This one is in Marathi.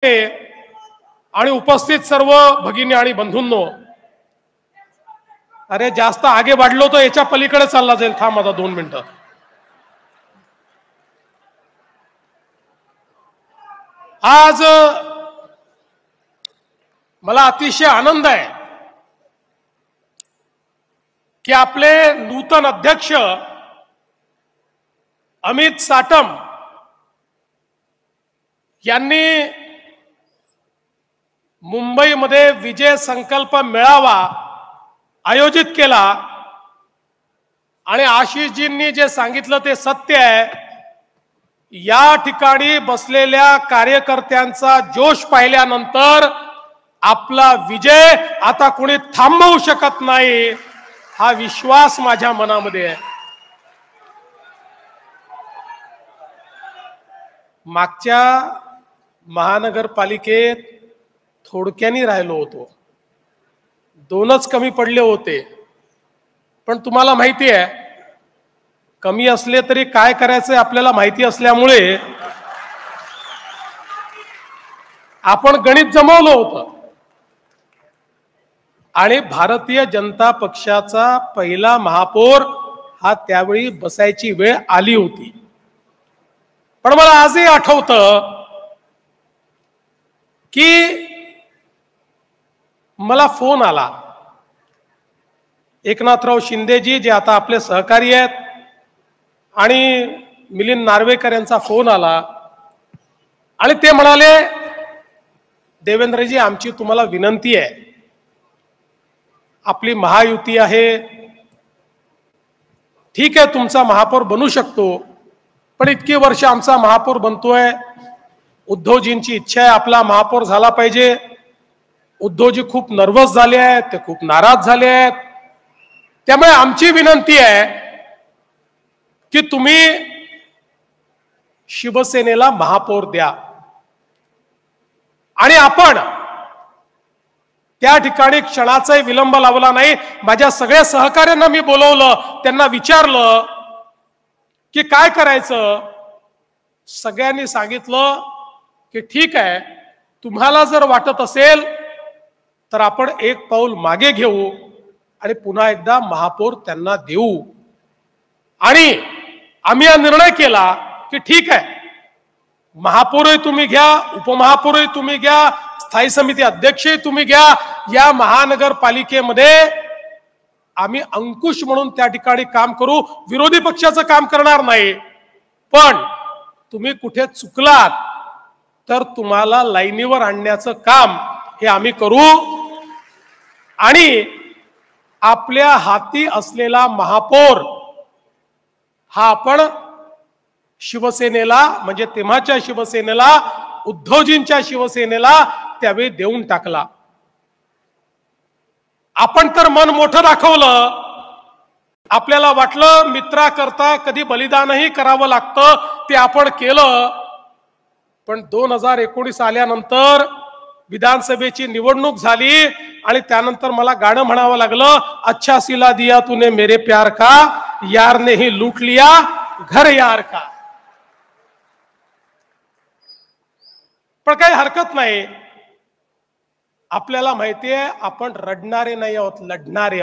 आणि उपस्थित सर्व भगिनी आणि बंधूंनो, अरे जास्त आगे वाढलो तर याच्या पलीकडे चालला जाईल. थांब आता 2 मिनिटं. आज मला अतिशय आनंद आहे की आपले नूतन अध्यक्ष अमित साटम यांनी मुंबईमध्ये विजय संकल्प मेळावा आयोजित केला आणि आशिषजींनी जे सांगितलं ते सत्य आहे. या ठिकाणी बसलेल्या कार्यकर्त्यांचा जोश पाहिल्यानंतर आपला विजय आता कोणी थांबवू शकत नाही, हा विश्वास माझ्या मनामध्ये आहे. मागच्या महानगरपालिकेत थोडक्यानी राहिलो होतो, 2च कमी पडले होते. पण तुम्हाला माहिती आहे, कमी असले तरी काय करायचं आपल्याला माहिती असल्यामुळे आपण गणित जमवलं होतं आणि भारतीय जनता पक्षाचा पहिला महापौर हा त्यावेळी बसायची वेळ आली होती. पण मला आजही आठवतं की मला फोन आला, एकनाथराव शिंदेजी जे आता आपले सहकारी आहेत आणि मिलिंद नार्वेकर यांचा फोन आला आणि ते म्हणाले, देवेंद्रजी आमची तुम्हाला विनंती आहे, आपली महायुती आहे, ठीक आहे तुमचा महापौर बनू शकतो, पण इतकी वर्ष आमचा महापौर बनतोय, उद्धवजींची इच्छा आहे आपला महापौर झाला पाहिजे. उद्धवजी खूप नर्वस झाले आहेत, ते खूप नाराज झाले आहेत, त्यामुळे आमची विनंती आहे की तुम्ही शिवसेनेला महापौर द्या. आणि आपण त्या ठिकाणी क्षणाचाही विलंब लावला नाही. माझ्या सगळ्या सहकार्यांना मी बोलवलं, त्यांना विचारलं की काय करायचं. सगळ्यांनी सांगितलं की ठीक आहे, तुम्हाला जर वाटत असेल तर आपण एक पाऊल मागे घेऊ आणि पुन्हा एकदा महापौर त्यांना देऊ. आणि आम्ही हा निर्णय केला की ठीक आहे, महापौरही तुम्ही घ्या, उपमहापौरही तुम्ही घ्या, स्थायी समिती अध्यक्षही तुम्ही घ्या. या महानगरपालिकेमध्ये आम्ही अंकुश म्हणून त्या ठिकाणी काम करू, विरोधी पक्षाचं काम करणार नाही. पण तुम्ही कुठे चुकलात तर तुम्हाला लाईनीवर आणण्याचं काम हे आम्ही करू. आणि आपल्या हाती असलेला महापौर हा आपण शिवसेनेला, म्हणजे तेव्हाच्या शिवसेनेला, उद्धवजींच्या शिवसेनेला त्यावेळी देऊन टाकला. आपण तर मन मोठं दाखवलं, आपल्याला वाटलं मित्राकरता कधी बलिदानही करावं लागतं, ते आपण केलं. पण 2019 आल्यानंतर विधानसभेची निवडणूक झाली आणि त्यानंतर मला गाणं म्हणावं लागलं, अच्छा सिला दिया तूने मेरे प्यार का, यार ने ही लूट लिया घर यार का. पण काही हरकत नाही, आपल्याला माहितीये आपण रडणारे नाही आहोत, लढणारे.